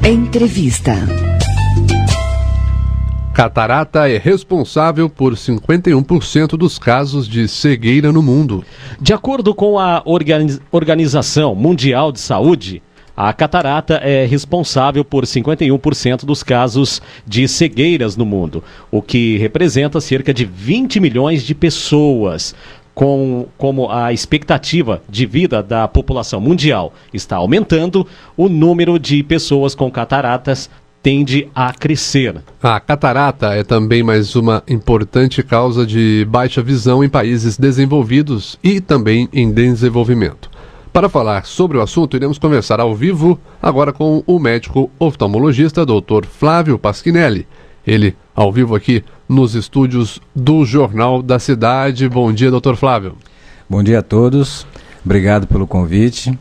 Entrevista. Catarata é responsável por 51% dos casos de cegueira no mundo. De acordo com a Organização Mundial de Saúde, a catarata é responsável por 51% dos casos de cegueiras no mundo, o que representa cerca de 20 milhões de pessoas. Como a expectativa de vida da população mundial está aumentando, o número de pessoas com cataratas tende a crescer. A catarata é também mais uma importante causa de baixa visão em países desenvolvidos e também em desenvolvimento. Para falar sobre o assunto, iremos conversar ao vivo agora com o médico oftalmologista Dr. Flávio Pasquinelli. Ele, ao vivo aqui nos estúdios do Jornal da Cidade. Bom dia, Dr. Flávio. Bom dia a todos. Obrigado pelo convite.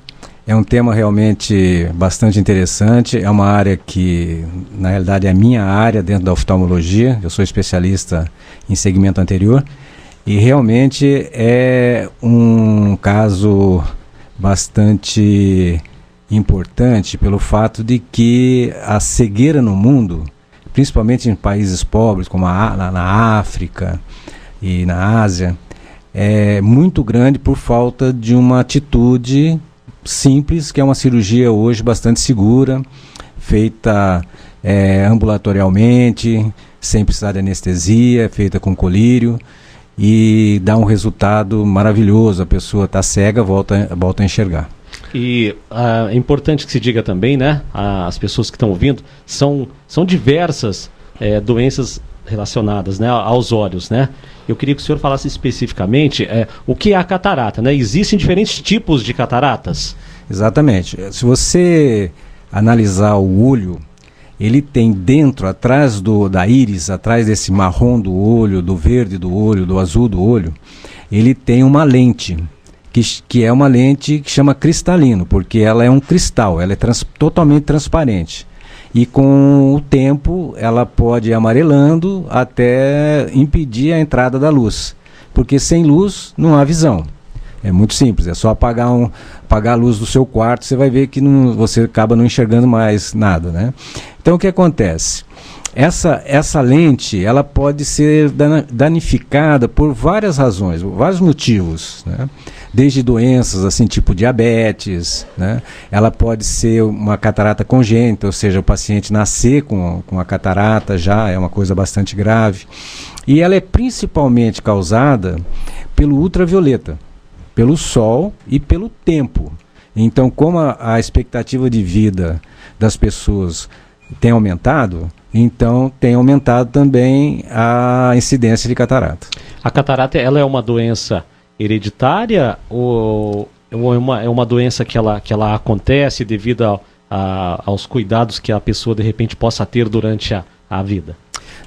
É um tema realmente bastante interessante. É uma área que, na realidade, é a minha área dentro da oftalmologia. Eu sou especialista em segmento anterior. E realmente é um caso bastante importante pelo fato de que a cegueira no mundo, principalmente em países pobres como na África e na Ásia, é muito grande por falta de uma atitude simples, que é uma cirurgia hoje bastante segura, feita ambulatorialmente, sem precisar de anestesia, feita com colírio, e dá um resultado maravilhoso. A pessoa está cega, volta a enxergar. E é importante que se diga também, né, as pessoas que estão ouvindo, são diversas doenças relacionadas, né, aos olhos, né? Eu queria que o senhor falasse especificamente o que é a catarata, né? Existem diferentes tipos de cataratas? Exatamente. Se você analisar o olho, ele tem dentro, atrás da íris, atrás desse marrom do olho, do verde do olho, do azul do olho, ele tem uma lente, que é uma lente que chama cristalino, porque ela é um cristal, ela é totalmente transparente. E com o tempo ela pode ir amarelando até impedir a entrada da luz, porque sem luz não há visão. É muito simples, é só apagar a luz do seu quarto, você vai ver que você acaba não enxergando mais nada, né? Então o que acontece? Essa lente, ela pode ser danificada por várias razões, vários motivos, né? Desde doenças assim, tipo diabetes, né? Ela pode ser uma catarata congênita, ou seja, o paciente nascer com a catarata já é uma coisa bastante grave. E ela é principalmente causada pelo ultravioleta, pelo sol e pelo tempo. Então, como a expectativa de vida das pessoas tem aumentado, então tem aumentado também a incidência de catarata. A catarata, ela é uma doença hereditária ou é uma doença que ela acontece devido aos cuidados que a pessoa de repente possa ter durante a vida?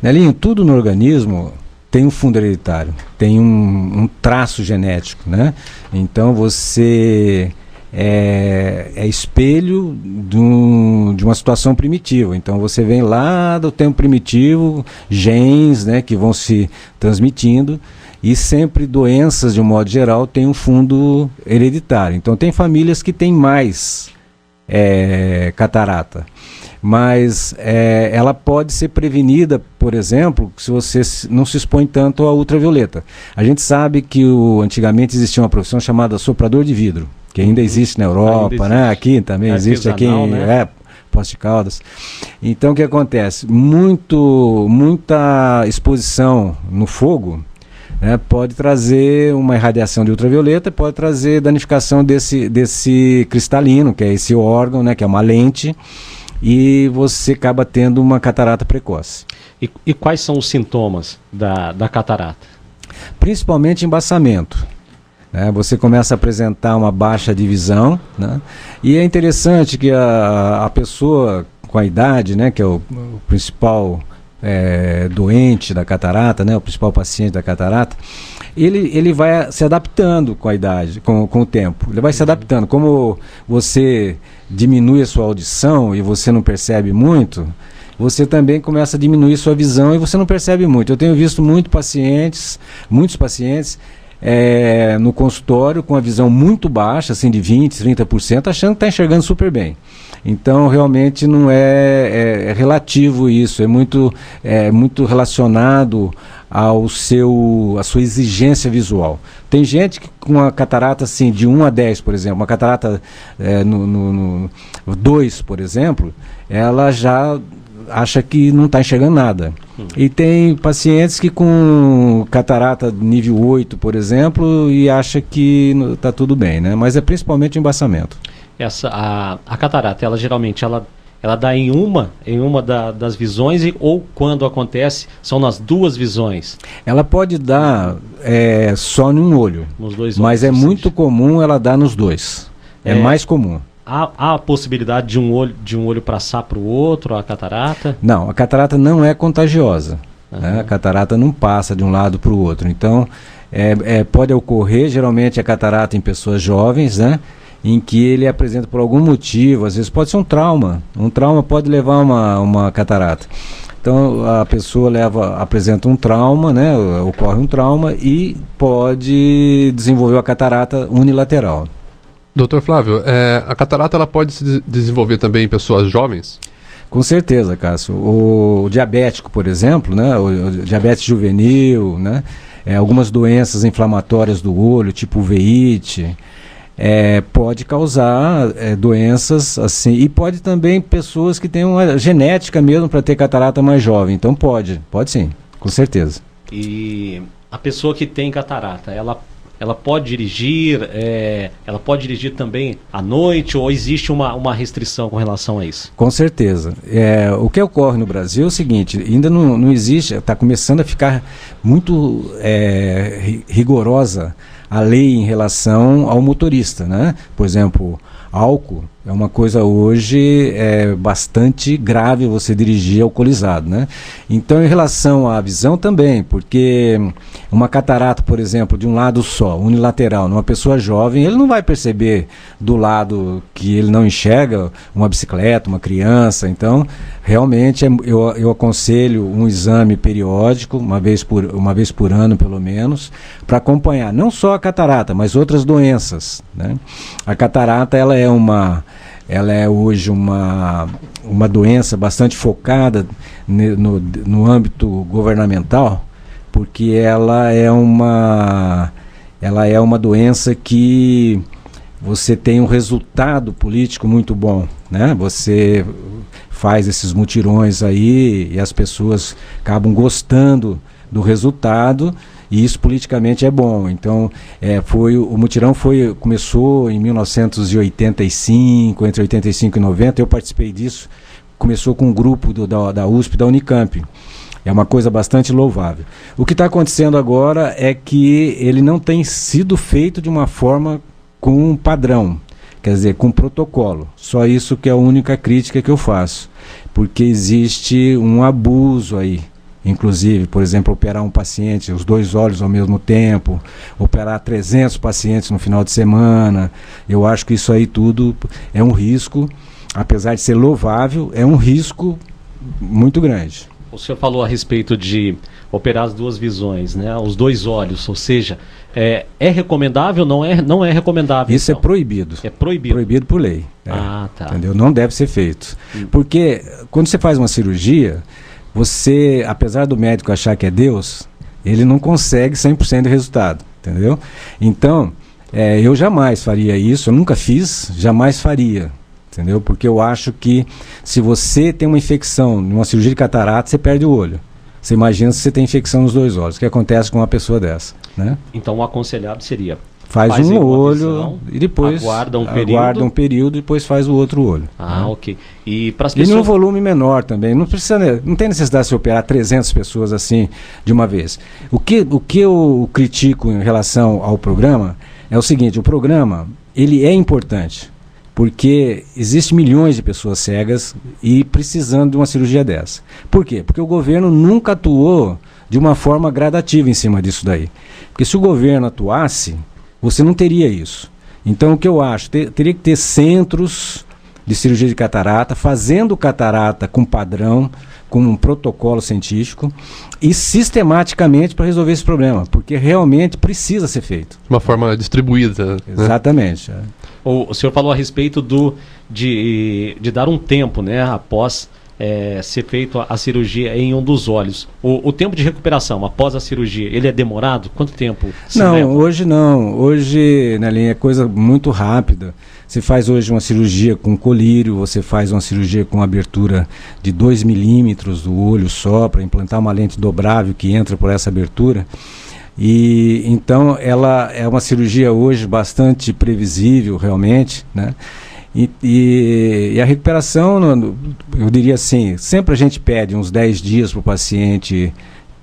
Nelinho, tudo no organismo tem um fundo hereditário, tem um traço genético, né? Então você é espelho de uma situação primitiva. Então você vem lá do tempo primitivo, genes, né, que vão se transmitindo, e sempre doenças de um modo geral têm um fundo hereditário. Então tem famílias que têm mais catarata, mas ela pode ser prevenida, por exemplo, se você não se expõe tanto à ultravioleta. A gente sabe que antigamente existia uma profissão chamada soprador de vidro, que ainda existe na Europa, né? Aqui também existe, aqui em Poços de Caldas. Então o que acontece? Muita exposição no fogo, né, pode trazer uma irradiação de ultravioleta, pode trazer danificação desse cristalino, que é esse órgão, né, que é uma lente, e você acaba tendo uma catarata precoce. E quais são os sintomas da catarata? Principalmente embaçamento. Você começa a apresentar uma baixa de visão, né? E é interessante que a pessoa com a idade, né, que é o principal doente da catarata, né, o principal paciente da catarata, ele vai se adaptando com a idade, com o tempo. Ele vai se adaptando. Como você diminui a sua audição e você não percebe muito, você também começa a diminuir sua visão e você não percebe muito. Eu tenho visto muitos pacientes no consultório com a visão muito baixa, assim de 20%, 30%, achando que está enxergando super bem. Então, realmente não é relativo isso, é muito relacionado à sua exigência visual. Tem gente que com a catarata assim, de 1 a 10, por exemplo, uma catarata no 2, por exemplo, ela já acha que não está enxergando nada. E tem pacientes que com catarata nível 8, por exemplo, e acha que está tudo bem, né? Mas é principalmente o embaçamento. A catarata, ela geralmente ela dá em uma das visões ou quando acontece, são nas duas visões? Ela pode dar só em um olho, nos dois olhos, mas é muito comum ela dar nos dois. É mais comum. Há a possibilidade de um olho passar para o outro, a catarata? Não, a catarata não é contagiosa. Né? A catarata não passa de um lado para o outro. Então, pode ocorrer, geralmente, a catarata em pessoas jovens, né? Em que ele apresenta por algum motivo, às vezes pode ser um trauma. Um trauma pode levar a uma catarata. Então, a pessoa apresenta um trauma, né? Ocorre um trauma e pode desenvolver a catarata unilateral. Doutor Flávio, a catarata ela pode se desenvolver também em pessoas jovens? Com certeza, Cássio. O diabético, por exemplo, né? O diabetes juvenil, né? Algumas doenças inflamatórias do olho, tipo uveíte, pode causar doenças assim, e pode também pessoas que têm uma genética mesmo para ter catarata mais jovem. Então pode sim, com certeza. E a pessoa que tem catarata, ela pode dirigir, também à noite, ou existe uma restrição com relação a isso? Com certeza. O que ocorre no Brasil é o seguinte, ainda não existe, está começando a ficar muito rigorosa a lei em relação ao motorista, né? Por exemplo, álcool é uma coisa hoje bastante grave você dirigir alcoolizado, né? Então, em relação à visão também, porque uma catarata, por exemplo, de um lado só, unilateral, numa pessoa jovem, ele não vai perceber do lado que ele não enxerga uma bicicleta, uma criança. Então, realmente, eu aconselho um exame periódico, uma vez por ano, pelo menos, para acompanhar não só a catarata, mas outras doenças, né? A catarata, ela é hoje uma doença bastante focada no âmbito governamental, porque ela é uma doença que você tem um resultado político muito bom, né? Você faz esses mutirões aí e as pessoas acabam gostando do resultado, e isso politicamente é bom. Então, o mutirão começou em 1985, entre 85 e 90, eu participei disso, começou com um grupo da USP, da Unicamp. É uma coisa bastante louvável. O que está acontecendo agora é que ele não tem sido feito de uma forma com padrão, quer dizer, com protocolo. Só isso que é a única crítica que eu faço, porque existe um abuso aí. Inclusive, por exemplo, operar um paciente, os dois olhos ao mesmo tempo, operar 300 pacientes no final de semana. Eu acho que isso aí tudo é um risco, apesar de ser louvável, é um risco muito grande. O senhor falou a respeito de operar as duas visões, né? Os dois olhos, ou seja, é recomendável ou não é recomendável? Isso então? É proibido. É proibido? Proibido por lei. Tá. Entendeu? Não deve ser feito. Porque quando você faz uma cirurgia, você, apesar do médico achar que é Deus, ele não consegue 100% de resultado, entendeu? Então, eu jamais faria isso, eu nunca fiz, jamais faria, entendeu? Porque eu acho que se você tem uma infecção, numa cirurgia de catarata, você perde o olho. Você imagina se você tem infecção nos dois olhos, o que acontece com uma pessoa dessa, né? Então, o aconselhável seria... Faz um olho e depois aguarda um período e depois faz o outro olho. Ok. E para as pessoas... E num volume menor também. Não tem necessidade de se operar 300 pessoas assim de uma vez. O que eu critico em relação ao programa é o seguinte: o programa ele é importante porque existem milhões de pessoas cegas e precisando de uma cirurgia dessa. Por quê? Porque o governo nunca atuou de uma forma gradativa em cima disso daí. Porque se o governo atuasse, você não teria isso. Então, o que eu acho? Teria que ter centros de cirurgia de catarata, fazendo catarata com padrão, com um protocolo científico e sistematicamente para resolver esse problema, porque realmente precisa ser feito. De uma forma distribuída. Né? Exatamente. O senhor falou a respeito de dar um tempo, né, após ser feito a cirurgia em um dos olhos. O tempo de recuperação após a cirurgia, ele é demorado? Quanto tempo se leva? Hoje não. Hoje, Nelinha, é coisa muito rápida. Você faz hoje uma cirurgia com colírio, você faz uma cirurgia com abertura de 2 milímetros do olho só, para implantar uma lente dobrável que entra por essa abertura. E então ela é uma cirurgia hoje bastante previsível, realmente, né? E a recuperação, eu diria assim, sempre a gente pede uns 10 dias para o paciente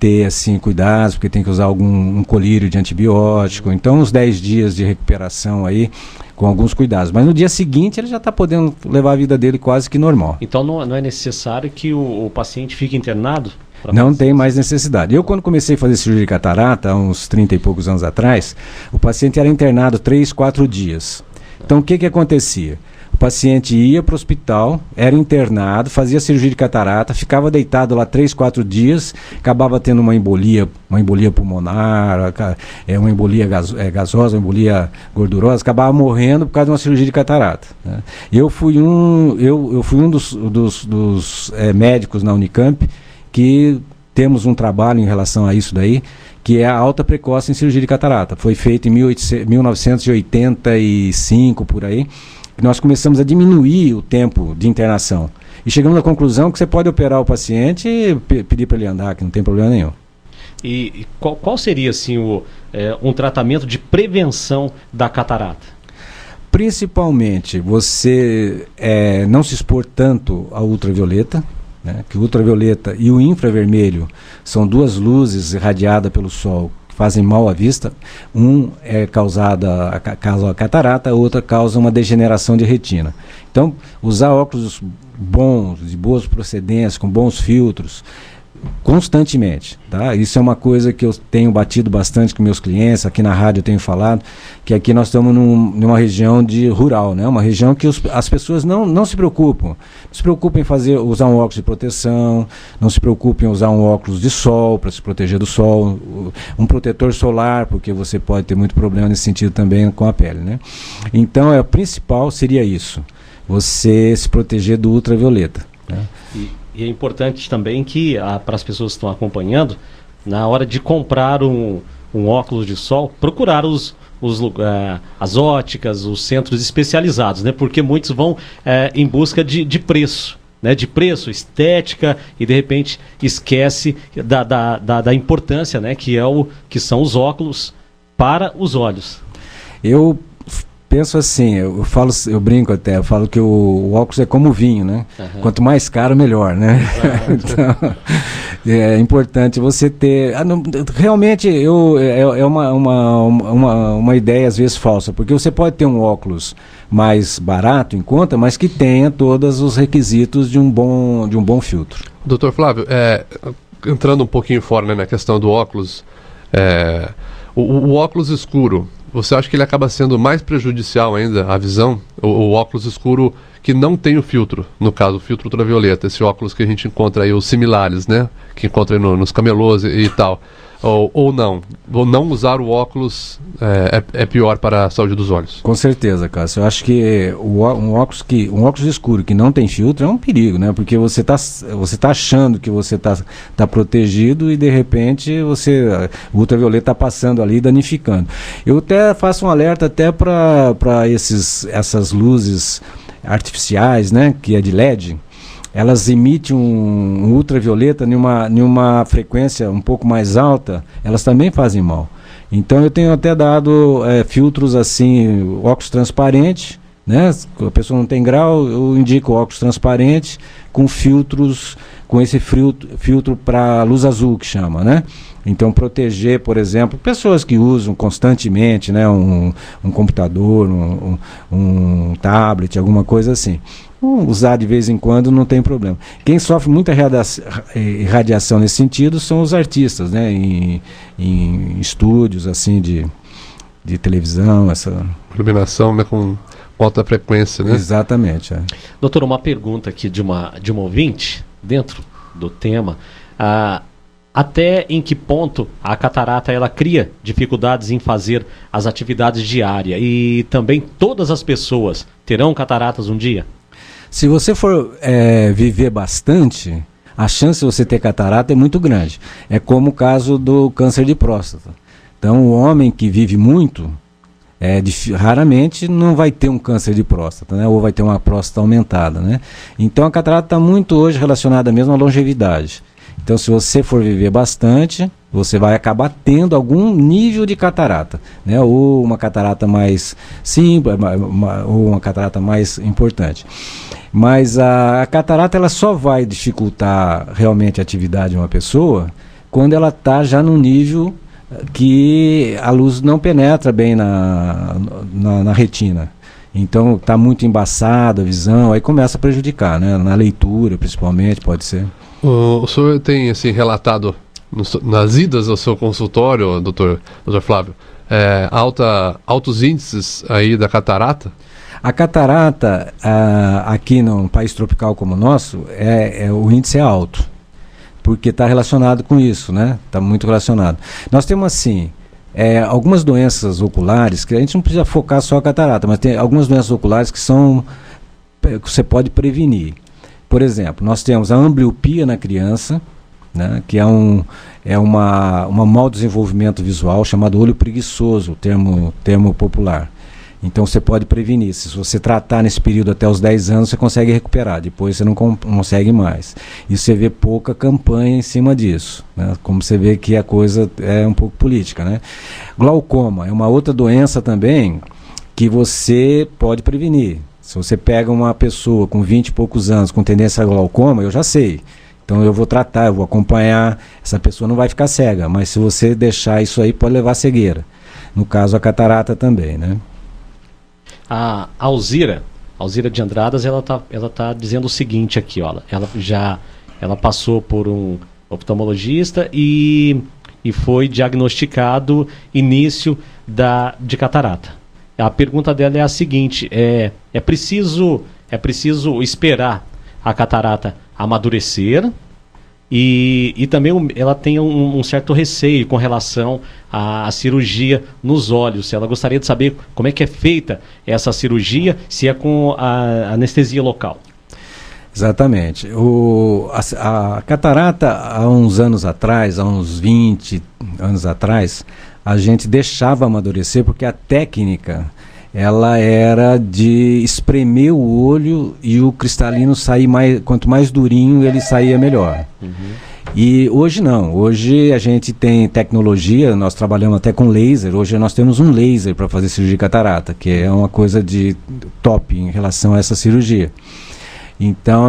ter assim, cuidados, porque tem que usar um colírio de antibiótico, então uns 10 dias de recuperação aí, com alguns cuidados. Mas no dia seguinte ele já está podendo levar a vida dele quase que normal. Então não é necessário que o paciente fique internado? Não tem mais necessidade. Eu, quando comecei a fazer cirurgia de catarata, há uns 30 e poucos anos atrás, o paciente era internado 3, 4 dias. Então o que acontecia? O paciente ia para o hospital, era internado, fazia cirurgia de catarata, ficava deitado lá 3, 4 dias, acabava tendo uma embolia pulmonar, uma embolia gasosa, uma embolia gordurosa, acabava morrendo por causa de uma cirurgia de catarata. Né? Eu fui um dos médicos na Unicamp que temos um trabalho em relação a isso daí, que é a alta precoce em cirurgia de catarata. Foi feito em 1985, por aí. Nós começamos a diminuir o tempo de internação. E chegamos à conclusão que você pode operar o paciente e pedir para ele andar, que não tem problema nenhum. E qual seria assim, um tratamento de prevenção da catarata? Principalmente, você não se expor tanto ao ultravioleta, né, que o ultravioleta e o infravermelho são duas luzes irradiadas pelo sol que fazem mal à vista. Um causa a catarata, a outra causa uma degeneração de retina. Então, usar óculos bons, de boas procedências, com bons filtros, constantemente, tá? Isso é uma coisa que eu tenho batido bastante com meus clientes, aqui na rádio eu tenho falado, que aqui nós estamos numa região rural, né? Uma região que as pessoas não se preocupam. Não se preocupam em usar um óculos de proteção, não se preocupem em usar um óculos de sol para se proteger do sol, um protetor solar, porque você pode ter muito problema nesse sentido também com a pele, né? Então, o principal seria isso, você se proteger do ultravioleta, né? E é importante também que, para as pessoas que estão acompanhando, na hora de comprar um óculos de sol, procurar as óticas, os centros especializados, né? Porque muitos vão em busca de preço, né? De preço, estética, e de repente esquece da importância, né? Que são os óculos para os olhos. Eu penso assim, eu brinco até, eu falo que o óculos é como o vinho, né? Uhum. Quanto mais caro, melhor, né? Então, é importante você ter... realmente, é uma ideia às vezes falsa, porque você pode ter um óculos mais barato em conta, mas que tenha todos os requisitos de um bom filtro. Doutor Flávio, entrando um pouquinho fora, né, na questão do óculos, o óculos escuro, você acha que ele acaba sendo mais prejudicial ainda à visão? O óculos escuro que não tem o filtro, no caso o filtro ultravioleta, esse óculos que a gente encontra aí, os similares, né? Que encontra aí nos camelôs e tal. Ou não usar o óculos é pior para a saúde dos olhos? Com certeza, Cássio. Eu acho que um óculos escuro que não tem filtro é um perigo, né? Porque você tá achando que você tá protegido e de repente o ultravioleta está passando ali danificando. Eu até faço um alerta até para essas luzes artificiais, né? Que é de LED. Elas emitem um ultravioleta em uma frequência um pouco mais alta, elas também fazem mal. Então eu tenho até dado filtros assim, óculos transparente, né? A pessoa não tem grau, eu indico óculos transparente com filtros, com esse filtro para luz azul que chama, né? Então proteger, por exemplo, pessoas que usam constantemente, né, um computador, um tablet, alguma coisa assim. Usar de vez em quando não tem problema. Quem sofre muita irradiação nesse sentido são os artistas, né, em estúdios assim de televisão, essa iluminação, né, com alta frequência, né? Exatamente. Doutor, uma pergunta aqui de uma ouvinte, dentro do tema. Até em que ponto a catarata ela cria dificuldades em fazer as atividades diárias? E também todas as pessoas terão cataratas um dia? Se você for viver bastante, a chance de você ter catarata é muito grande. É como o caso do câncer de próstata. Então, o homem que vive muito, raramente não vai ter um câncer de próstata, né? Ou vai ter uma próstata aumentada, né? Então, a catarata está muito hoje relacionada mesmo à longevidade. Então, se você for viver bastante, você vai acabar tendo algum nível de catarata, né? Ou uma catarata mais simples, ou uma catarata mais importante. Mas a catarata ela só vai dificultar realmente a atividade de uma pessoa quando ela está já num nível que a luz não penetra bem na retina. Então está muito embaçada a visão, aí começa a prejudicar, né? Na leitura principalmente, pode ser. O senhor tem assim, relatado nas idas ao seu consultório, doutor Flávio, altos índices aí da catarata? A catarata, aqui num país tropical como o nosso, o índice é alto, porque está relacionado com isso, né? Está muito relacionado. Nós temos assim, algumas doenças oculares, que a gente não precisa focar só a catarata, mas tem algumas doenças oculares que você pode prevenir. Por exemplo, nós temos a ambliopia na criança, né, que é um mau desenvolvimento visual chamado olho preguiçoso, termo popular. Então você pode prevenir. Se você tratar nesse período até os 10 anos, você consegue recuperar. Depois você não consegue mais. E você vê pouca campanha em cima disso, né? Como você vê que a coisa é um pouco política, né? Glaucoma é uma outra doença também que você pode prevenir. Se você pega uma pessoa com 20 e poucos anos com tendência a glaucoma, eu já sei. Então eu vou tratar, eu vou acompanhar. Essa pessoa não vai ficar cega, mas se você deixar isso aí, pode levar a cegueira. No caso, a catarata também, né? A Alzira de Andradas, ela tá dizendo o seguinte aqui, ó, ela passou por um oftalmologista e foi diagnosticado início de catarata. A pergunta dela é a seguinte: é preciso esperar a catarata amadurecer? E também ela tem um certo receio com relação à cirurgia nos olhos. Ela gostaria de saber como é que é feita essa cirurgia, se é com a anestesia local. Exatamente. A catarata, há uns anos atrás, há uns 20 anos atrás, a gente deixava amadurecer porque a técnica ela era de espremer o olho e o cristalino sair quanto mais durinho ele saía melhor. Uhum. E hoje não, hoje a gente tem tecnologia, nós trabalhamos até com laser, hoje nós temos um laser para fazer cirurgia de catarata, que é uma coisa de top em relação a essa cirurgia. Então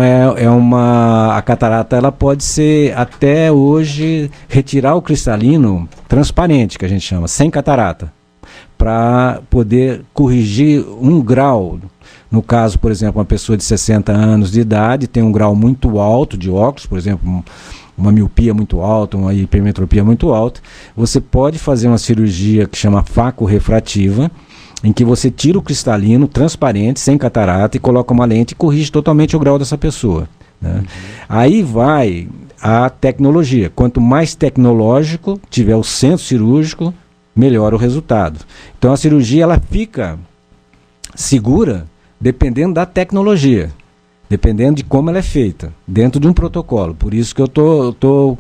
a catarata ela pode ser até hoje retirar o cristalino transparente, que a gente chama, sem catarata, para poder corrigir um grau. No caso, por exemplo, uma pessoa de 60 anos de idade tem um grau muito alto de óculos, por exemplo, uma miopia muito alta, uma hipermetropia muito alta, você pode fazer uma cirurgia que chama facorefrativa, em que você tira o cristalino transparente, sem catarata, e coloca uma lente e corrige totalmente o grau dessa pessoa, né? Uhum. Aí vai a tecnologia. Quanto mais tecnológico tiver o centro cirúrgico, melhor o resultado. Então a cirurgia ela fica segura dependendo da tecnologia, dependendo de como ela é feita, dentro de um protocolo. Por isso que eu estou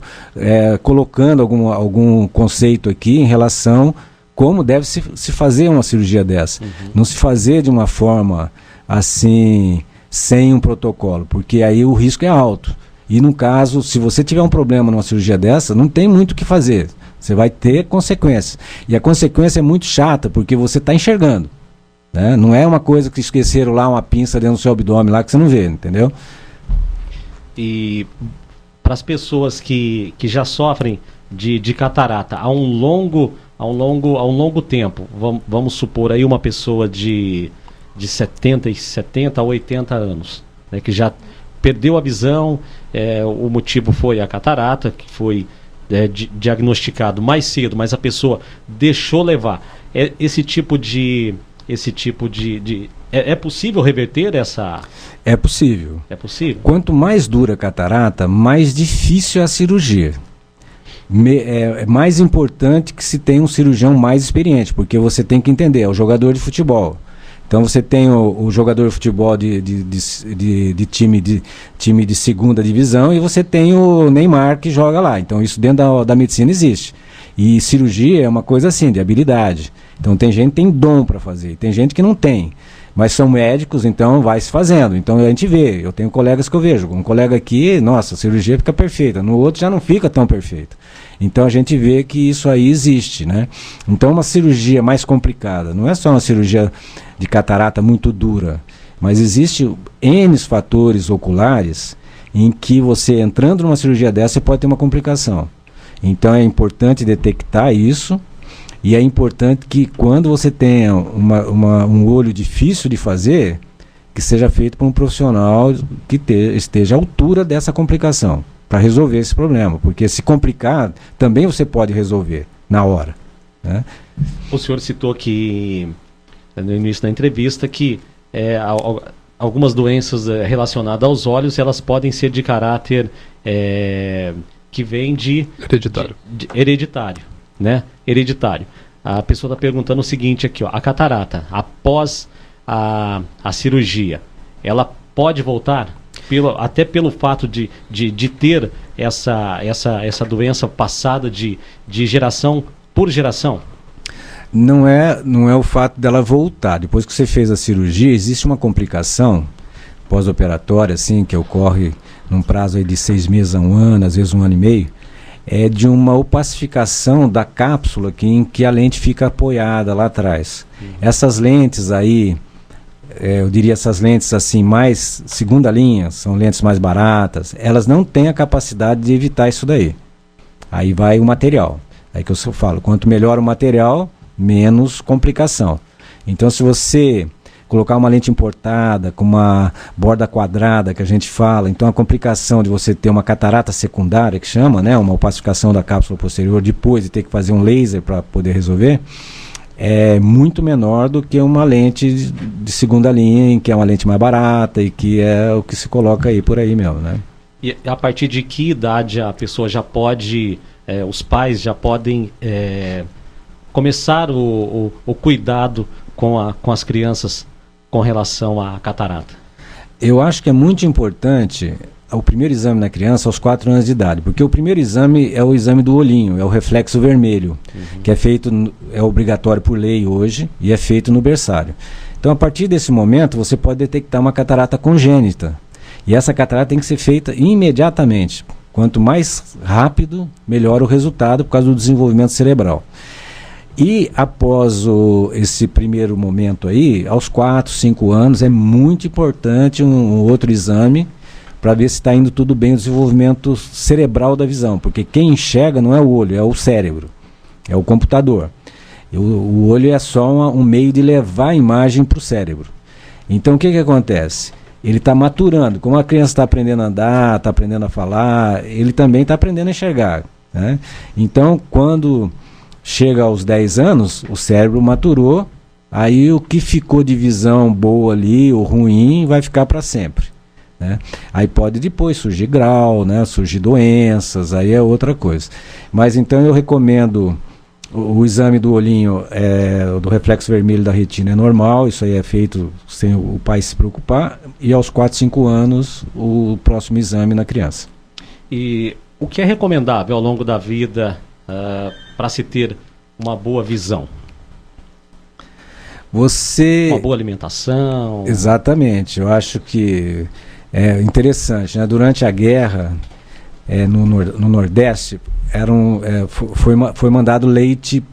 colocando algum conceito aqui em relação como deve se fazer uma cirurgia dessa. Uhum. Não se fazer de uma forma assim, sem um protocolo, porque aí o risco é alto. E no caso, se você tiver um problema numa cirurgia dessa, não tem muito o que fazer. Você vai ter consequências. E a consequência é muito chata, porque você está enxergando, né? Não é uma coisa que esqueceram lá uma pinça dentro do seu abdômen lá que você não vê, entendeu? E para as pessoas que já sofrem de catarata há um longo tempo, vamos supor aí uma pessoa de 70 a 80 anos, né, que já perdeu a visão, o motivo foi a catarata, que foi diagnosticado mais cedo, mas a pessoa deixou levar. Esse tipo de esse tipo de... É possível reverter essa... É possível. É possível? Quanto mais dura a catarata, mais difícil é a cirurgia. É mais importante que se tenha um cirurgião mais experiente, porque você tem que entender, é o jogador de futebol. Então você tem o jogador de futebol de time de segunda divisão, e você tem o Neymar que joga lá. Então isso dentro da medicina existe. E cirurgia é uma coisa assim, de habilidade. Então tem gente que tem dom para fazer, tem gente que não tem. Mas são médicos, então vai se fazendo. Então a gente vê, eu tenho colegas que eu vejo. Um colega aqui, nossa, a cirurgia fica perfeita. No outro já não fica tão perfeita. Então a gente vê que isso aí existe, né? Então uma cirurgia mais complicada, não é só uma cirurgia de catarata muito dura, mas existe N fatores oculares em que você, entrando numa cirurgia dessa, você pode ter uma complicação. Então é importante detectar isso. E é importante que quando você tenha um olho difícil de fazer, que seja feito por um profissional que esteja à altura dessa complicação, para resolver esse problema. Porque se complicar, também você pode resolver na hora, né? O senhor citou aqui, no início da entrevista, que algumas doenças relacionadas aos olhos, elas podem ser de caráter que vem de... Hereditário. Hereditário, né? Hereditário. A pessoa está perguntando o seguinte aqui, ó, a catarata, após a cirurgia, ela pode voltar? Até pelo fato de ter essa doença passada de geração por geração? Não é o fato dela voltar. Depois que você fez a cirurgia, existe uma complicação pós-operatória, assim, que ocorre num prazo aí de 6 meses a 1 ano, às vezes 1 ano e meio, é de uma opacificação da cápsula em que a lente fica apoiada lá atrás. Essas lentes aí, eu diria essas lentes assim, mais segunda linha, são lentes mais baratas, elas não têm a capacidade de evitar isso daí. Aí vai o material. Aí que eu falo, quanto melhor o material, menos complicação. Então se você colocar uma lente importada com uma borda quadrada, que a gente fala, então a complicação de você ter uma catarata secundária, que chama, né, uma opacificação da cápsula posterior, depois de ter que fazer um laser para poder resolver, é muito menor do que uma lente de segunda linha, em que é uma lente mais barata e que é o que se coloca aí por aí mesmo, né? E a partir de que idade a pessoa já pode, os pais já podem começar o cuidado com as crianças com relação à catarata? Eu acho que é muito importante o primeiro exame na criança aos 4 anos de idade, porque o primeiro exame é o exame do olhinho, é o reflexo vermelho, que é feito, é obrigatório por lei hoje e é feito no berçário. Então a partir desse momento você pode detectar uma catarata congênita, e essa catarata tem que ser feita imediatamente. Quanto mais rápido, melhor o resultado por causa do desenvolvimento cerebral. E após esse primeiro momento aí, aos 4, 5 anos, é muito importante um outro exame para ver se está indo tudo bem o desenvolvimento cerebral da visão, porque quem enxerga não é o olho, é o cérebro, é o computador. O olho é só um meio de levar a imagem para o cérebro. Então o que acontece? Ele está maturando, como a criança está aprendendo a andar, está aprendendo a falar, ele também está aprendendo a enxergar, né? Então quando chega aos 10 anos, o cérebro maturou, aí o que ficou de visão boa ali, ou ruim, vai ficar para sempre, né? Aí pode depois surgir grau, né? Surgir doenças, aí é outra coisa. Mas então eu recomendo o exame do olhinho, do reflexo vermelho da retina é normal, isso aí é feito sem o pai se preocupar, e aos 4, 5 anos o próximo exame na criança. E o que é recomendável ao longo da vida para se ter uma boa visão? Uma boa alimentação? Exatamente, eu acho que é interessante, né? Durante a guerra no Nordeste foi mandado leite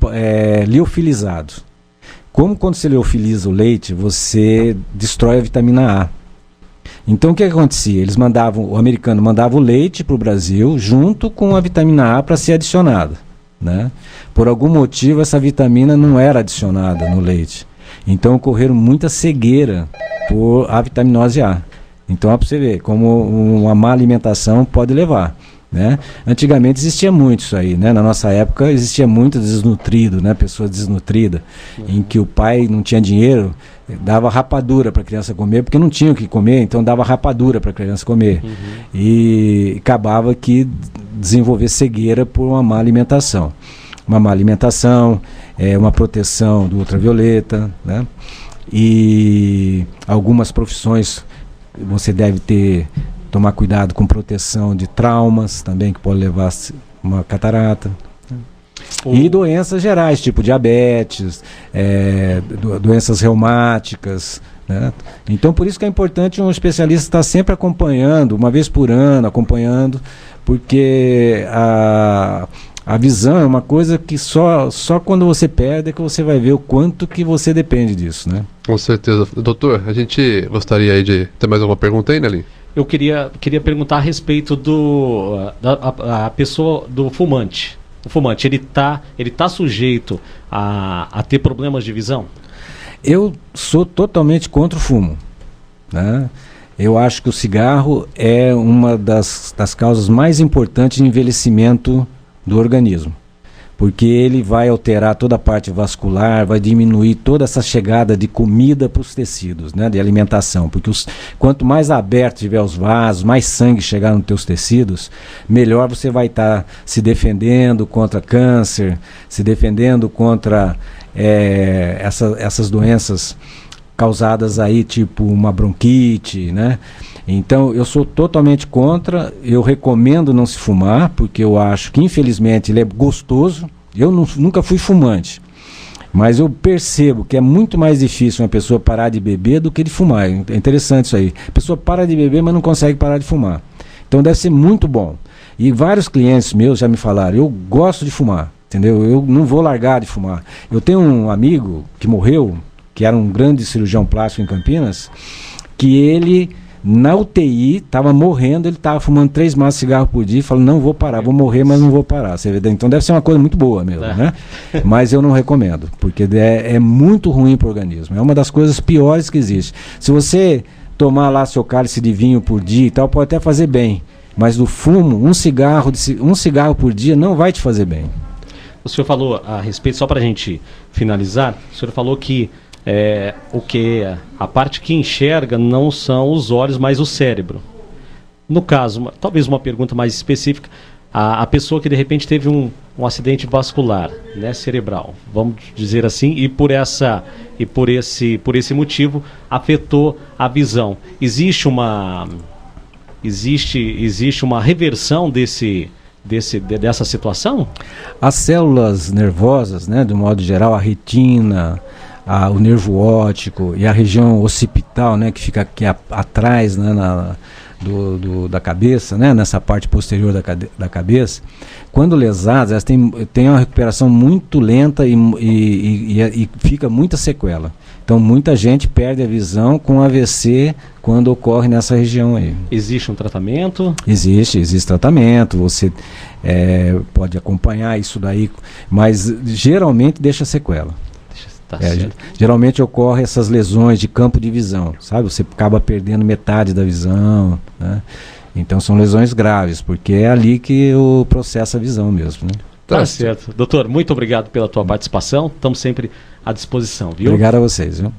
liofilizado. Como quando você liofiliza o leite, você destrói a vitamina A. Então o que acontecia? O americano mandava o leite para o Brasil junto com a vitamina A para ser adicionada, né? Por algum motivo essa vitamina não era adicionada no leite. Então ocorreram muita cegueira por avitaminose A. Então é para você ver como uma má alimentação pode levar, né? Antigamente existia muito isso aí, né? Na nossa época existia muito desnutrido, né? Pessoa desnutrida, em que o pai não tinha dinheiro, dava rapadura para a criança comer, porque não tinha o que comer, então dava rapadura para a criança comer. E acabava que desenvolver cegueira por uma má alimentação. Uma má alimentação, uma proteção do ultravioleta, né? E algumas profissões você deve tomar cuidado com proteção de traumas também, que pode levar a uma catarata. E doenças gerais, tipo diabetes, doenças reumáticas, né? Então, por isso que é importante um especialista estar sempre acompanhando, uma vez por ano, acompanhando, porque a visão é uma coisa que só quando você perde é que você vai ver o quanto que você depende disso, né? Com certeza. Doutor, a gente gostaria aí de ter mais alguma pergunta aí, Nelinho? Eu queria perguntar a respeito da pessoa, do fumante. O fumante, ele tá sujeito a ter problemas de visão? Eu sou totalmente contra o fumo, né? Eu acho que o cigarro é uma das causas mais importantes de envelhecimento do organismo, porque ele vai alterar toda a parte vascular, vai diminuir toda essa chegada de comida para os tecidos, né, de alimentação, porque quanto mais aberto tiver os vasos, mais sangue chegar nos teus tecidos, melhor você vai estar se defendendo contra câncer, se defendendo contra essas doenças causadas aí, tipo uma bronquite, né? Então eu sou totalmente contra, eu recomendo não se fumar, porque eu acho que infelizmente ele é gostoso. Eu nunca fui fumante, mas eu percebo que é muito mais difícil uma pessoa parar de beber do que de fumar. É interessante isso aí. A pessoa para de beber, mas não consegue parar de fumar. Então deve ser muito bom. E vários clientes meus já me falaram, eu gosto de fumar, entendeu? Eu não vou largar de fumar. Eu tenho um amigo que morreu, que era um grande cirurgião plástico em Campinas, que ele, na UTI, estava morrendo, ele estava fumando 3 maços de cigarro por dia e falou, não vou parar, vou morrer, mas não vou parar. Você vê? Então deve ser uma coisa muito boa mesmo, né? Mas eu não recomendo, porque é muito ruim para o organismo. É uma das coisas piores que existe. Se você tomar lá seu cálice de vinho por dia e tal, pode até fazer bem, mas do fumo, um cigarro por dia não vai te fazer bem. O senhor falou a respeito, só para a gente finalizar, o senhor falou que a parte que enxerga não são os olhos, mas o cérebro. No caso, talvez uma pergunta mais específica, a pessoa que de repente teve um acidente vascular, né, cerebral, vamos dizer assim, e por esse motivo afetou a visão. Existe uma reversão dessa situação? As células nervosas, né, do modo geral, a retina, o nervo óptico e a região occipital, né, que fica aqui atrás, né, da cabeça, né, nessa parte posterior da cabeça, quando lesadas, elas têm uma recuperação muito lenta e fica muita sequela. Então muita gente perde a visão com AVC quando ocorre nessa região aí. Existe um tratamento? Existe tratamento, você pode acompanhar isso daí, mas geralmente deixa sequela. Geralmente ocorre essas lesões de campo de visão, sabe? Você acaba perdendo metade da visão, né? Então são lesões graves, porque é ali que processa a visão mesmo, né? Tá certo. Doutor, muito obrigado pela tua participação. Estamos sempre à disposição, viu? Obrigado a vocês, viu?